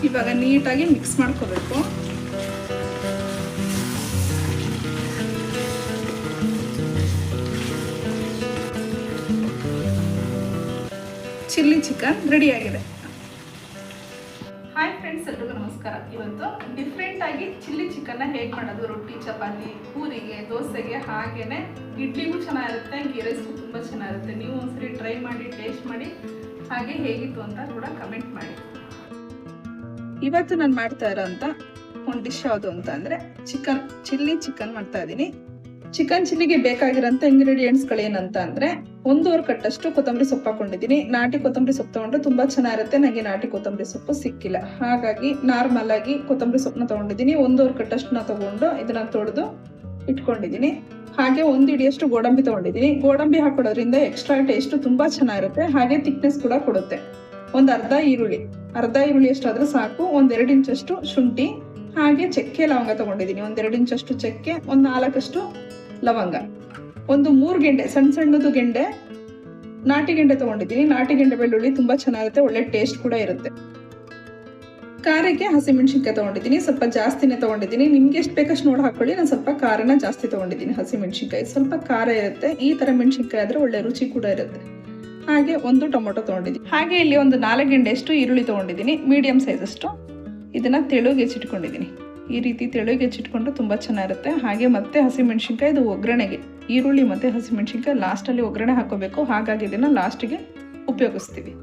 ಇವಾಗ ನೀಟಾಗಿ ಮಿಕ್ಸ್ ಮಾಡ್ಕೋಬೇಕು. ಚಿಲ್ಲಿ ಚಿಕನ್ ರೆಡಿಯಾಗಿದೆ. ಹಾಯ್ ಫ್ರೆಂಡ್ಸ್, ಎಲ್ರಿಗೂ ನಮಸ್ಕಾರ. ಇವತ್ತು ಡಿಫ್ರೆಂಟ್ ಆಗಿ ಚಿಲ್ಲಿ ಚಿಕನ್ನ ಹೇಗೆ ಮಾಡೋದು, ರೊಟ್ಟಿ, ಚಪಾತಿ, ಪೂರಿಗೆ, ದೋಸೆಗೆ, ಹಾಗೇನೆ ಇಡ್ಲಿಗೂ ಚೆನ್ನಾಗಿರುತ್ತೆ, ಗೀ ರೈಸ್ಗೂ ತುಂಬ ಚೆನ್ನಾಗಿರುತ್ತೆ. ನೀವು ಒಂದ್ಸರಿ ಟ್ರೈ ಮಾಡಿ, ಟೇಸ್ಟ್ ಮಾಡಿ, ಹಾಗೆ ಹೇಗಿತ್ತು ಅಂತ ಕೂಡ ಕಮೆಂಟ್ ಮಾಡಿ. ಇವತ್ತು ನಾನು ಮಾಡ್ತಾ ಇರೋಂಥ ಒಂದು ಡಿಶ್ ಯಾವುದು ಅಂತ ಅಂದರೆ ಚಿಲ್ಲಿ ಚಿಕನ್ ಮಾಡ್ತಾ ಇದ್ದೀನಿ. ಚಿಕನ್ ಚಿಲ್ಲಿಗೆ ಬೇಕಾಗಿರೋಂಥ ಇಂಗ್ರೀಡಿಯೆಂಟ್ಸ್ಗಳೇನಂತ ಅಂದರೆ 1.5 ಕಟ್ಟಷ್ಟು ಕೊತ್ತಂಬರಿ ಸೊಪ್ಪು ಹಾಕೊಂಡಿದ್ದೀನಿ. ನಾಟಿ ಕೊತ್ತಂಬರಿ ಸೊಪ್ಪು ತೊಗೊಂಡ್ರೆ ತುಂಬ ಚೆನ್ನಾಗಿರುತ್ತೆ. ನನಗೆ ನಾಟಿ ಕೊತ್ತಂಬರಿ ಸೊಪ್ಪು ಸಿಕ್ಕಿಲ್ಲ, ಹಾಗಾಗಿ ನಾರ್ಮಲ್ ಆಗಿ ಕೊತ್ತಂಬರಿ ಸೊಪ್ಪನ್ನ ತೊಗೊಂಡಿದ್ದೀನಿ. 1.5 ಕಟ್ಟಷ್ಟನ್ನ ತೊಗೊಂಡು ಇದನ್ನ ತೊಳೆದು ಇಟ್ಕೊಂಡಿದ್ದೀನಿ. ಹಾಗೆ 1 ಹಿಡಿಯಷ್ಟು ಗೋಡಂಬಿ ತೊಗೊಂಡಿದ್ದೀನಿ. ಗೋಡಂಬಿ ಹಾಕೊಳ್ಳೋದ್ರಿಂದ ಎಕ್ಸ್ಟ್ರಾ ಟೇಸ್ಟ್ ತುಂಬ ಚೆನ್ನಾಗಿರುತ್ತೆ, ಹಾಗೆ ಥಿಕ್ನೆಸ್ ಕೂಡ ಕೊಡುತ್ತೆ. ಒಂದು ಅರ್ಧ ಈರುಳ್ಳಿ ಅಷ್ಟಾದ್ರೆ ಸಾಕು. 1-2 ಇಂಚಷ್ಟು ಶುಂಠಿ, ಹಾಗೆ ಚಕ್ಕೆ ಲವಂಗ ತೊಗೊಂಡಿದ್ದೀನಿ. 1-2 ಇಂಚಷ್ಟು ಚಕ್ಕೆ, 4 ಲವಂಗ, 3 ಗೆಂಡೆ, ಸಣ್ಣದು ಗೆಂಡೆ, ನಾಟಿ ಗೆಂಡೆ ತೊಗೊಂಡಿದ್ದೀನಿ. ನಾಟಿ ಗೆಂಡೆ ಬೆಳ್ಳುಳ್ಳಿ ತುಂಬ ಚೆನ್ನಾಗಿರುತ್ತೆ, ಒಳ್ಳೆ ಟೇಸ್ಟ್ ಕೂಡ ಇರುತ್ತೆ. ಖಾರಕ್ಕೆ ಹಸಿಮೆಣಸಿನ್ಕಾಯಿ ತೊಗೊಂಡಿದ್ದೀನಿ, ಸ್ವಲ್ಪ ಜಾಸ್ತಿನೇ ತೊಗೊಂಡಿದ್ದೀನಿ. ನಿಮ್ಗೆ ಎಷ್ಟು ಬೇಕಷ್ಟು ನೋಡಿ ಹಾಕೊಳ್ಳಿ. ನಾನು ಸ್ವಲ್ಪ ಖಾರನ ಜಾಸ್ತಿ ತೊಗೊಂಡಿದ್ದೀನಿ. ಹಸಿಮೆಣಸಿನ್ಕಾಯಿ ಸ್ವಲ್ಪ ಖಾರ ಇರುತ್ತೆ, ಈ ಥರ ಮೆಣಸಿನ್ಕಾಯಿ ಆದರೆ ಒಳ್ಳೆ ರುಚಿ ಕೂಡ ಇರುತ್ತೆ. ಹಾಗೆ 1 ಟೊಮೊಟೊ ತೊಗೊಂಡಿದ್ದೀನಿ. ಹಾಗೆ ಇಲ್ಲಿ 4 ಗೆಂಡೆಯಷ್ಟು ಈರುಳ್ಳಿ ತೊಗೊಂಡಿದ್ದೀನಿ, ಮೀಡಿಯಂ ಸೈಜಷ್ಟು. ಇದನ್ನ ತೆಳುಗೆ ಹೆಚ್ಚಿಟ್ಕೊಂಡಿದ್ದೀನಿ. ಈ ರೀತಿ ತೆಳುಗೆ ಹೆಚ್ಚಿಟ್ಕೊಂಡ್ರೆ ತುಂಬ ಚೆನ್ನಾಗಿರುತ್ತೆ. ಹಾಗೆ ಮತ್ತೆ ಹಸಿಮೆಣಸಿನ್ಕಾಯಿ, ಇದು ಒಗ್ಗರಣೆಗೆ. ಈರುಳ್ಳಿ ಮತ್ತು ಹಸಿಮೆಣಸಿನ್ಕಾಯಿ ಲಾಸ್ಟಲ್ಲಿ ಒಗ್ಗರಣೆ ಹಾಕೋಬೇಕು, ಹಾಗಾಗಿ ಇದನ್ನು ಲಾಸ್ಟಿಗೆ ಉಪಯೋಗಿಸ್ತೀವಿ.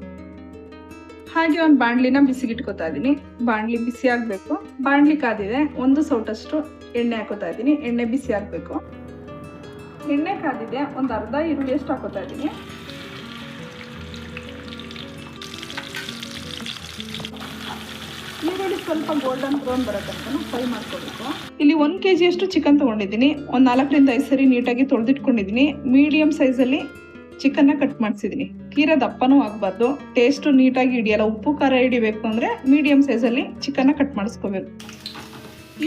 ಹಾಗೆ ಒಂದು ಬಾಣಲಿನ ಬಿಸಿಗಿಟ್ಕೋತಾ ಇದ್ದೀನಿ. ಬಾಣಲಿ ಬಿಸಿ ಆಗಬೇಕು. ಬಾಣಲಿ ಕಾದಿದೆ. 1 ಸೌಟಷ್ಟು ಎಣ್ಣೆ ಹಾಕೋತಾ ಇದ್ದೀನಿ. ಎಣ್ಣೆ ಬಿಸಿ ಆಗಬೇಕು. ಎಣ್ಣೆ ಕಾದಿದೆ. ಒಂದು ಅರ್ಧ ಈರುಳ್ಳಿಯಷ್ಟು ಹಾಕೋತಾ ಇದ್ದೀನಿ. ಈರುಳ್ಳಿ ಸ್ವಲ್ಪ ಗೋಲ್ಡನ್ ಬ್ರೌನ್ ಬರೋತಂಕ ಫ್ರೈ ಮಾಡ್ಕೋಬೇಕು. ಇಲ್ಲಿ 1 kg ಅಷ್ಟು ಚಿಕನ್ ತೊಗೊಂಡಿದ್ದೀನಿ. ಒಂದು 4ರಿಂದ 5 ಸರಿ ನೀಟಾಗಿ ತೊಳೆದಿಟ್ಕೊಂಡಿದ್ದೀನಿ. ಮೀಡಿಯಂ ಸೈಜಲ್ಲಿ ಚಿಕನ್ನ ಕಟ್ ಮಾಡಿಸಿದ್ದೀನಿ. ತೀರಾ ದಪ್ಪನೂ ಆಗಬಾರ್ದು, ಟೇಸ್ಟು ನೀಟಾಗಿ ಹಿಡಿಯಲ್ಲ. ಉಪ್ಪು ಖಾರ ಹಿಡಿಬೇಕು ಅಂದರೆ ಮೀಡಿಯಂ ಸೈಜಲ್ಲಿ ಚಿಕನ್ನ ಕಟ್ ಮಾಡಿಸ್ಕೋಬೇಕು.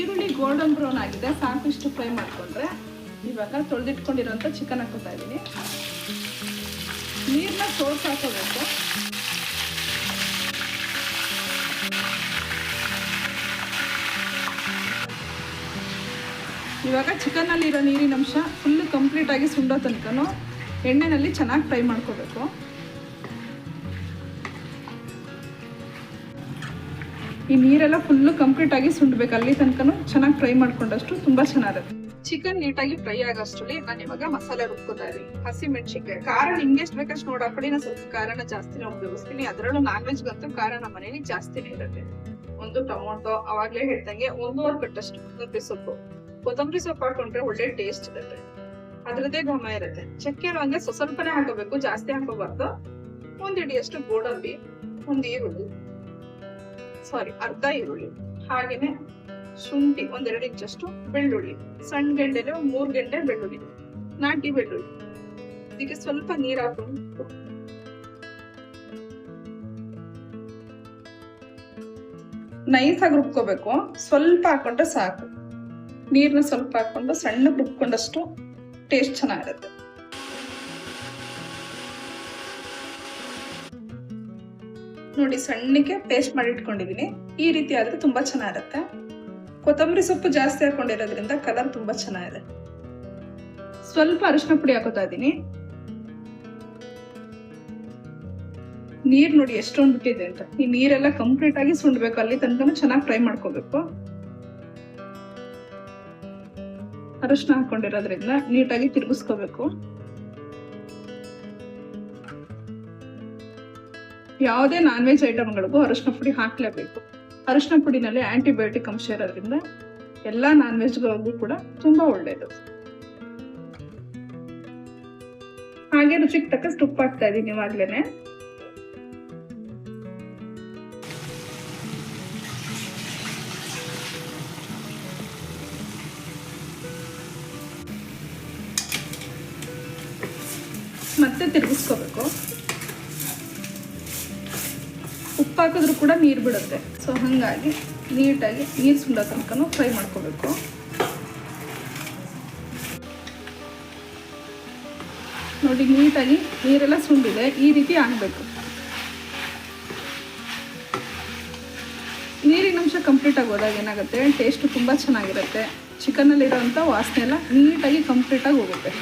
ಈರುಳ್ಳಿ ಗೋಲ್ಡನ್ ಬ್ರೌನ್ ಆಗಿದೆ, ಸಾಕಿಷ್ಟು ಫ್ರೈ ಮಾಡಿಕೊಂಡ್ರೆ ಇವಾಗ ತೊಳೆದಿಟ್ಕೊಂಡಿರೋಂಥ ಚಿಕನ್ ಹಾಕೋತಾ ಇದ್ದೀನಿ. ನೀರನ್ನ ಸೋಸ್ ಹಾಕೋಬೇಕು. ಇವಾಗ ಚಿಕನ್ನಲ್ಲಿರೋ ನೀರಿನ ಅಂಶ ಫುಲ್ಲು ಕಂಪ್ಲೀಟಾಗಿ ಸುಂಡೋ ತನಕನೂ ಎಣ್ಣೆಯಲ್ಲಿ ಚೆನ್ನಾಗಿ ಫ್ರೈ ಮಾಡ್ಕೋಬೇಕು. ಈ ನೀರೆಲ್ಲ ಫುಲ್ಲು ಕಂಪ್ಲೀಟಾಗಿ ಸುಂಡಬೇಕು. ಅಲ್ಲಿ ತನಕನೂ ಚೆನ್ನಾಗಿ ಫ್ರೈ ಮಾಡ್ಕೊಂಡಷ್ಟು ತುಂಬ ಚೆನ್ನಾಗಿರುತ್ತೆ. ಚಿಕನ್ ನೀಟಾಗಿ ಫ್ರೈ ಆಗೋಷ್ಟರಲ್ಲಿ ನಾನು ಇವಾಗ ಮಸಾಲೆ ರುಬ್ಕೋತಾ ಇದ್ದೀನಿ. ಹಸಿಮೆಣಸಿನ್ಕಾಯಿ ಖಾರ ನಿಮ್ಗೆ ಎಷ್ಟು ಬೇಕಷ್ಟು ನೋಡಾಕೊಳ್ಳಿ. ನಾನು ಸ್ವಲ್ಪ ಖಾರನ ಜಾಸ್ತಿನೇ ಉಪಯೋಗಿಸ್ತೀನಿ. ಅದರಲ್ಲೂ ನಾನ್ ವೆಜ್ಗಂತೂ ಖಾರ ನಮ್ಮ ಮನೇಲಿ ಜಾಸ್ತಿನೇ ಇರುತ್ತೆ. 1 ಟೊಮೊಟೊ, ಅವಾಗಲೇ ಹೇಳ್ದಂಗೆ 1.5 ಕಟ್ಟಷ್ಟು ಕೊತ್ತಂಬರಿ ಸೊಪ್ಪು. ಕೊತ್ತಂಬರಿ ಸೊಪ್ಪು ಹಾಕೊಂಡ್ರೆ ಒಳ್ಳೆ ಟೇಸ್ಟ್ ಇರುತ್ತೆ, ಅದರದ್ದೇ ಘಮ ಇರುತ್ತೆ. ಚಕ್ಕೆ ಲವಂಗ ಸ್ವಲ್ಪನೇ ಹಾಕೋಬೇಕು, ಜಾಸ್ತಿ ಹಾಕೋಬಾರ್ದು. 1 ಹಿಡಿಯಷ್ಟು ಗೋಡಂಬಿ, 1 ಅರ್ಧ ಈರುಳ್ಳಿ, ಹಾಗೇನೆ ಶುಂಠಿ, 1-2 ಇಂಚಷ್ಟು ಬೆಳ್ಳುಳ್ಳಿ, ಸಣ್ಣ ಗೆಂಡೆಲೆ 3 ಗೆಂಡೆ ಬೆಳ್ಳುಳ್ಳಿ, ನಾಟಿ ಬೆಳ್ಳುಳ್ಳಿ. ಇದಕ್ಕೆ ಸ್ವಲ್ಪ ನೀರು ಹಾಕೊಂಡು ನೈಸ್ ಆಗಿ ರುಬ್ಕೋಬೇಕು. ಸ್ವಲ್ಪ ಹಾಕೊಂಡ್ರೆ ಸಾಕು. ನೀರನ್ನ ಸ್ವಲ್ಪ ಹಾಕೊಂಡು ಸಣ್ಣಗೆ ರುಬ್ಕೊಂಡಷ್ಟು ಟೇಸ್ಟ್ ಚೆನ್ನಾಗಿರುತ್ತೆ. ನೋಡಿ, ಸಣ್ಣಕ್ಕೆ ಪೇಸ್ಟ್ ಮಾಡಿ ಇಟ್ಕೊಂಡಿದ್ದೀನಿ. ಈ ರೀತಿ ಆದ್ರೆ ತುಂಬಾ ಚೆನ್ನಾಗಿರುತ್ತೆ. ಕೊತ್ತಂಬರಿ ಸೊಪ್ಪು ಜಾಸ್ತಿ ಹಾಕೊಂಡಿರೋದ್ರಿಂದ ಕಲರ್ ತುಂಬಾ ಚೆನ್ನಾಗಿದೆ. ಸ್ವಲ್ಪ ಅರಿಶಿನ ಪುಡಿ ಹಾಕೋತಾ ಇದ್ದೀನಿ. ನೀರ್ ನೋಡಿ ಎಷ್ಟೊಂದು ಬಿಟ್ಟಿದೆ ಅಂತ. ಈ ನೀರೆಲ್ಲ ಕಂಪ್ಲೀಟ್ ಆಗಿ ಸುಂಡ್ಬೇಕು, ಅಲ್ಲಿ ತನಕ ಚೆನ್ನಾಗಿ ಫ್ರೈ ಮಾಡ್ಕೋಬೇಕು. ಅರಿಶಿನ ಹಾಕೊಂಡಿರೋದ್ರಿಂದ ನೀಟಾಗಿ ತಿರುಗಿಸ್ಕೋಬೇಕು. ಯಾವುದೇ ನಾನ್ ವೆಜ್ ಐಟಮ್ಗಳಿಗೂ ಅರಿಶಿನ ಪುಡಿ ಹಾಕ್ಲೇಬೇಕು. ಅರಿಶಿನ ಪುಡಿನಲ್ಲಿ ಆಂಟಿಬಯೋಟಿಕ್ ಅಂಶ ಇರೋದ್ರಿಂದ ಎಲ್ಲಾ ನಾನ್ ವೆಜ್ಗಳಿಗೂ ಕೂಡ ತುಂಬಾ ಒಳ್ಳೇದು. ಹಾಗೆ ರುಚಿಗೆ ತಕ್ಕಷ್ಟು ಉಪ್ಪು ಹಾಕ್ತಾ ಇದೀನಿ ಇವಾಗ್ಲೇನೆ. ಮತ್ತೆ ತಿರುಗಿಸ್ಕೋಬೇಕು. ಉಪ್ಪು ಹಾಕಿದ್ರು ಕೂಡ ನೀರು ಬಿಡುತ್ತೆ, ಸೊ ಹಾಗಾಗಿ ನೀಟಾಗಿ ನೀರು ಸುಂಡೋ ತನಕ ಫ್ರೈ ಮಾಡ್ಕೋಬೇಕು. ನೋಡಿ, ನೀಟಾಗಿ ನೀರೆಲ್ಲ ಸುಂಡಿದೆ, ಈ ರೀತಿ ಆಗಬೇಕು. ನೀರಿನ ಅಂಶ ಕಂಪ್ಲೀಟಾಗಿ ಹೋದಾಗ ಏನಾಗುತ್ತೆ, ಟೇಸ್ಟು ತುಂಬ ಚೆನ್ನಾಗಿರುತ್ತೆ. ಚಿಕನ್ನಲ್ಲಿರೋಂಥ ವಾಸನೆ ಎಲ್ಲ ನೀಟಾಗಿ ಕಂಪ್ಲೀಟಾಗಿ ಹೋಗುತ್ತೆ.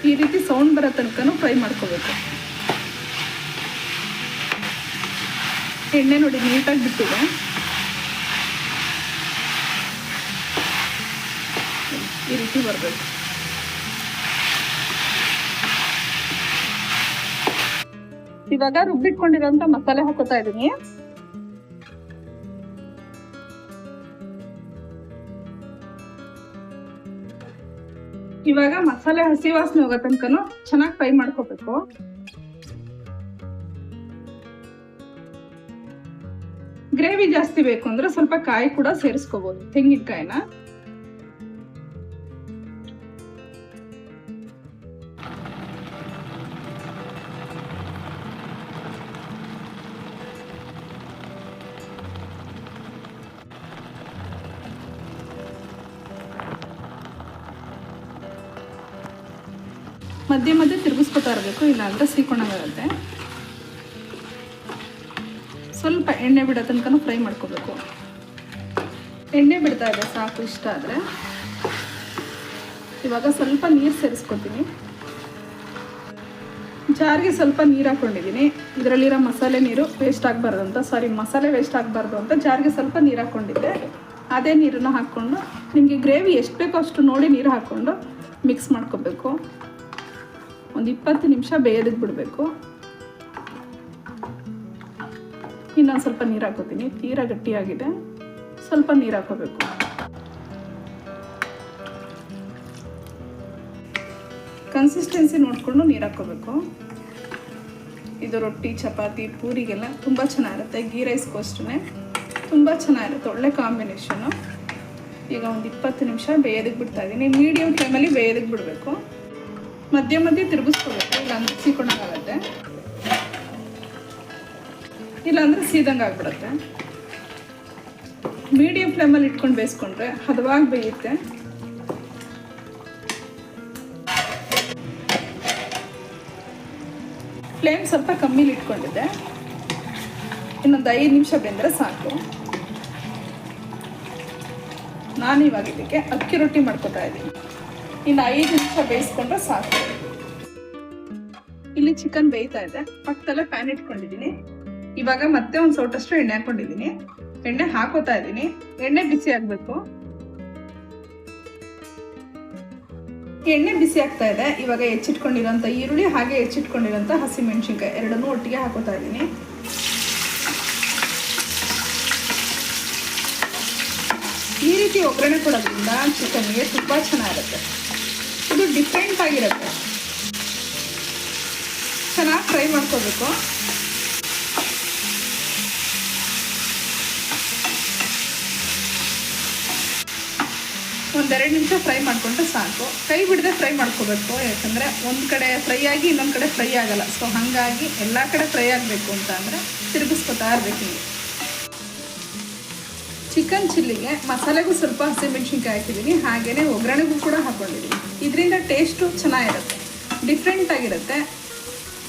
ಈ ರೀತಿ ಸೌಂಡ್ ಬರೋ ತನಕ ಫ್ರೈ ಮಾಡ್ಕೋಬೇಕು. ಎಣ್ಣೆ ನೋಡಿ ನೀಟಾಗಿ ಬಿಟ್ಟಿದೆ. ಈ ರೀತಿ ಬರಬೇಕು. ಇವಾಗ ರುಬ್ಬಿಟ್ಕೊಂಡಿರೋಂಥ ಮಸಾಲೆ ಹಾಕೋತಾ ಇದ್ದೀನಿ. ಇವಾಗ ಮಸಾಲೆ ಹಸಿ ವಾಸನೆ ಹೋಗೋ ತನಕನು ಚೆನ್ನಾಗಿ ಫ್ರೈ ಮಾಡ್ಕೋಬೇಕು. ಗ್ರೇವಿ ಜಾಸ್ತಿ ಬೇಕು ಅಂದ್ರೆ ಸ್ವಲ್ಪ ಕಾಯಿ ಕೂಡ ಸೇರಿಸ್ಕೋಬಹುದು, ತೆಂಗಿನಕಾಯಿನ. ಮಧ್ಯೆ ಮಧ್ಯೆ ತಿರುಗಿಸ್ಕೊತಾ ಇರಬೇಕು, ಇಲ್ಲ ಅಂದ್ರೆ ಸೀಕೊಂಡಾಗುತ್ತೆ. ಸ್ವಲ್ಪ ಎಣ್ಣೆ ಬಿಡೋ ತನಕ ಫ್ರೈ ಮಾಡ್ಕೋಬೇಕು. ಎಣ್ಣೆ ಬಿಡ್ತಾ ಇದೆ ಸಾಕು, ಇಷ್ಟ ಆದರೆ. ಇವಾಗ ಸ್ವಲ್ಪ ನೀರು ಸೇರಿಸ್ಕೊತೀನಿ. ಜಾರಿಗೆ ಸ್ವಲ್ಪ ನೀರು ಹಾಕ್ಕೊಂಡಿದ್ದೀನಿ. ಇದರಲ್ಲಿರೋ ಮಸಾಲೆ ನೀರು ವೇಸ್ಟ್ ಆಗಬಾರ್ದು ಅಂತ, ಮಸಾಲೆ ವೇಸ್ಟ್ ಆಗಬಾರ್ದು ಅಂತ ಜಾರಿಗೆ ಸ್ವಲ್ಪ ನೀರು ಹಾಕ್ಕೊಂಡಿದ್ದೆ. ಅದೇ ನೀರನ್ನು ಹಾಕ್ಕೊಂಡು ನಿಮಗೆ ಗ್ರೇವಿ ಎಷ್ಟು ಬೇಕೋ ಅಷ್ಟು ನೋಡಿ ನೀರು ಹಾಕ್ಕೊಂಡು ಮಿಕ್ಸ್ ಮಾಡ್ಕೋಬೇಕು. ಒಂದು 20 ನಿಮಿಷ ಬೇಯೋದಕ್ಕೆ ಬಿಡಬೇಕು. ಇನ್ನೊಂದು ಸ್ವಲ್ಪ ನೀರು ಹಾಕೋತೀನಿ. ತೀರಾ ಗಟ್ಟಿಯಾಗಿದೆ, ಸ್ವಲ್ಪ ನೀರು ಹಾಕೋಬೇಕು. ಕನ್ಸಿಸ್ಟೆನ್ಸಿ ನೋಡಿಕೊಂಡು ನೀರು ಹಾಕೋಬೇಕು. ಇದು ರೊಟ್ಟಿ, ಚಪಾತಿ, ಪೂರಿಗೆಲ್ಲ ತುಂಬ ಚೆನ್ನಾಗಿರುತ್ತೆ. ಗೀ ರೈಸ್ಗೂ ಅಷ್ಟೇ ತುಂಬ ಚೆನ್ನಾಗಿರುತ್ತೆ, ಒಳ್ಳೆ ಕಾಂಬಿನೇಷನು. ಈಗ ಒಂದು 20 ನಿಮಿಷ ಬೇಯೋದಕ್ಕೆ ಬಿಡ್ತಾ ಇದ್ದೀನಿ. ಮೀಡಿಯಮ್ ಫ್ಲೇಮಲ್ಲಿ ಬೇಯೋದಕ್ಕೆ ಬಿಡಬೇಕು. ಮಧ್ಯೆ ಮಧ್ಯೆ ತಿರುಗಿಸ್ಕೋಬೇಕು, ಇಲ್ಲಾಂದ್ರೆ ಸೀಕೊಂಡಾಗುತ್ತೆ, ಇಲ್ಲಾಂದ್ರೆ ಸೀದಂಗೆ ಆಗ್ಬಿಡುತ್ತೆ. ಮೀಡಿಯಂ ಫ್ಲೇಮಲ್ಲಿ ಇಟ್ಕೊಂಡು ಬೇಯಿಸ್ಕೊಂಡ್ರೆ ಹದವಾಗಿ ಬೇಯುತ್ತೆ. ಫ್ಲೇಮ್ ಸ್ವಲ್ಪ ಕಮ್ಮಿಲಿ ಇಟ್ಕೊಂಡಿದ್ದೆ. ಇನ್ನೊಂದು 5 ನಿಮಿಷ ಬೆಂದರೆ ಸಾಕು. ನಾನು ಇವಾಗ ಇದಕ್ಕೆ ಅಕ್ಕಿ ರೊಟ್ಟಿ ಮಾಡ್ಕೊತಾ ಇದ್ದೀನಿ. ಇನ್ನು 5 ನಿಮಿಷ ಬೇಯಿಸ್ಕೊಂಡ್ರೆ ಸಾಕು. ಇಲ್ಲಿ ಚಿಕನ್ ಬೇಯ್ತಾ ಇದೆ, ಪಕ್ಕದಲ್ಲೇ ಪ್ಯಾನ್ ಇಟ್ಕೊಂಡಿದ್ದೀನಿ. ಇವಾಗ ಮತ್ತೆ ಒಂದು ಸೌಟಷ್ಟು ಎಣ್ಣೆ ಹಾಕೊಂಡಿದ್ದೀನಿ. ಎಣ್ಣೆ ಹಾಕೋತಾ ಇದ್ದೀನಿ. ಎಣ್ಣೆ ಬಿಸಿ ಆಗಬೇಕು. ಎಣ್ಣೆ ಬಿಸಿ ಆಗ್ತಾ ಇದೆ. ಇವಾಗ ಹೆಚ್ಚಿಟ್ಕೊಂಡಿರೋಂಥ ಈರುಳ್ಳಿ ಹಾಗೆ ಹೆಚ್ಚಿಟ್ಕೊಂಡಿರೋಂಥ ಹಸಿಮೆಣಸಿನ್ಕಾಯಿ ಎರಡನ್ನೂ ಒಟ್ಟಿಗೆ ಹಾಕೋತಾ ಇದ್ದೀನಿ. ಈ ರೀತಿ ಒಗ್ಗರಣೆ ಕೊಡೋದ್ರಿಂದ ಚಿಕನ್ಗೆ ತುಂಬ ಚೆನ್ನಾಗಿರುತ್ತೆ. ಇದು ಡಿಫ್ರೆಂಟ್ ಆಗಿರುತ್ತೆ. ಚೆನ್ನಾಗಿ ಫ್ರೈ ಮಾಡ್ಕೋಬೇಕು. ಒಂದೆರಡು ನಿಮಿಷ ಫ್ರೈ ಮಾಡಿಕೊಂಡ್ರೆ ಸಾಕು. ಕೈ ಬಿಡದೆ ಫ್ರೈ ಮಾಡ್ಕೋಬೇಕು, ಯಾಕಂದರೆ ಒಂದು ಕಡೆ ಫ್ರೈ ಆಗಿ ಇನ್ನೊಂದು ಕಡೆ ಫ್ರೈ ಆಗಲ್ಲ. ಸೊ ಹಾಗಾಗಿ ಎಲ್ಲ ಕಡೆ ಫ್ರೈ ಆಗಬೇಕು ಅಂತ ಅಂದರೆ ತಿರುಗಿಸ್ಕೊತಾ ಇರಬೇಕು. ಚಿಕನ್ ಚಿಲ್ಲಿಗೆ ಮಸಾಲೆಗೂ ಸ್ವಲ್ಪ ಹಸಿಮೆಣಸಿನ್ಕಾಯಿ ಹಾಕಿದ್ದೀನಿ, ಹಾಗೆಯೇ ಒಗ್ಗರಣೆಗೂ ಕೂಡ ಹಾಕ್ಕೊಂಡಿದ್ದೀನಿ. ಇದರಿಂದ ಟೇಸ್ಟು ಚೆನ್ನಾಗಿರುತ್ತೆ, ಡಿಫ್ರೆಂಟಾಗಿರುತ್ತೆ.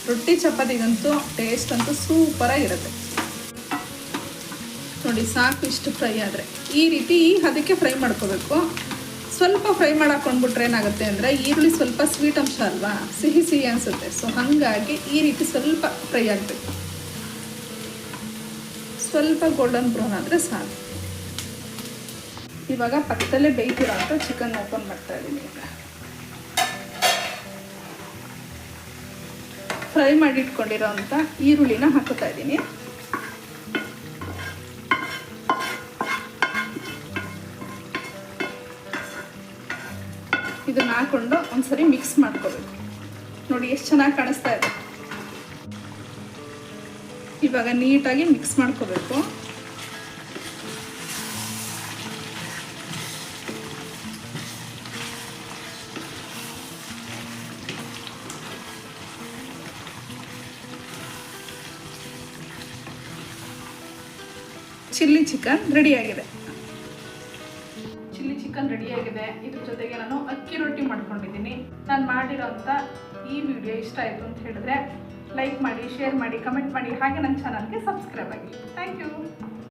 ರೊಟ್ಟಿ ಚಪಾತಿಗಂತೂ ಟೇಸ್ಟ್ ಅಂತೂ ಸೂಪರಾಗಿರುತ್ತೆ. ನೋಡಿ ಸಾಕು, ಇಷ್ಟು ಫ್ರೈ ಆದರೆ ಈ ರೀತಿ ಅದಕ್ಕೆ ಫ್ರೈ ಮಾಡ್ಕೋಬೇಕು. ಸ್ವಲ್ಪ ಫ್ರೈ ಮಾಡಾಕೊಂಡ್ಬಿಟ್ರೆ ಏನಾಗುತ್ತೆ ಅಂದರೆ ಈರುಳ್ಳಿ ಸ್ವಲ್ಪ ಸ್ವೀಟ್ ಅಂಶ ಅಲ್ವಾ, ಸಿಹಿ ಸಿಹಿ ಅನಿಸುತ್ತೆ. ಸೊ ಹಾಗಾಗಿ ಈ ರೀತಿ ಸ್ವಲ್ಪ ಫ್ರೈ ಆಗಬೇಕು. ಸ್ವಲ್ಪ ಗೋಲ್ಡನ್ ಬ್ರೌನ್ ಆದರೆ ಸಾಕು. ಇವಾಗ ಪಕ್ಕದಲ್ಲೇ ಬೇಯ್ತಿರೋ ಅಂತ ಚಿಕನ್ ಓಪನ್ ಮಾಡ್ತಾ ಇದ್ದೀನಿ. ಫ್ರೈ ಮಾಡಿ ಇಟ್ಕೊಂಡಿರೋ ಅಂಥ ಈರುಳ್ಳಿನ ಹಾಕೋತಾ ಇದ್ದೀನಿ. ಇದನ್ನ ಹಾಕೊಂಡು ಒಂದ್ಸರಿ ಮಿಕ್ಸ್ ಮಾಡ್ಕೋಬೇಕು. ನೋಡಿ ಎಷ್ಟು ಚೆನ್ನಾಗಿ ಕಾಣಿಸ್ತಾ ಇದೆ. ಇವಾಗ ನೀಟಾಗಿ ಮಿಕ್ಸ್ ಮಾಡ್ಕೋಬೇಕು. ಚಿಲ್ಲಿ ಚಿಕನ್ ರೆಡಿಯಾಗಿದೆ. ಚಿಲ್ಲಿ ಚಿಕನ್ ರೆಡಿಯಾಗಿದೆ. ಇದ್ರ ಜೊತೆಗೆ ನಾನು ಅಕ್ಕಿ ರೊಟ್ಟಿ ಮಾಡ್ಕೊಂಡಿದ್ದೀನಿ. ನಾನು ಮಾಡಿರೋಂಥ ಈ ವಿಡಿಯೋ ಇಷ್ಟ ಆಯಿತು ಅಂತ ಹೇಳಿದ್ರೆ ಲೈಕ್ ಮಾಡಿ, ಶೇರ್ ಮಾಡಿ, ಕಮೆಂಟ್ ಮಾಡಿ, ಹಾಗೆ ನನ್ನ ಚಾನಲ್ಗೆ ಸಬ್ಸ್ಕ್ರೈಬ್ ಆಗಿ.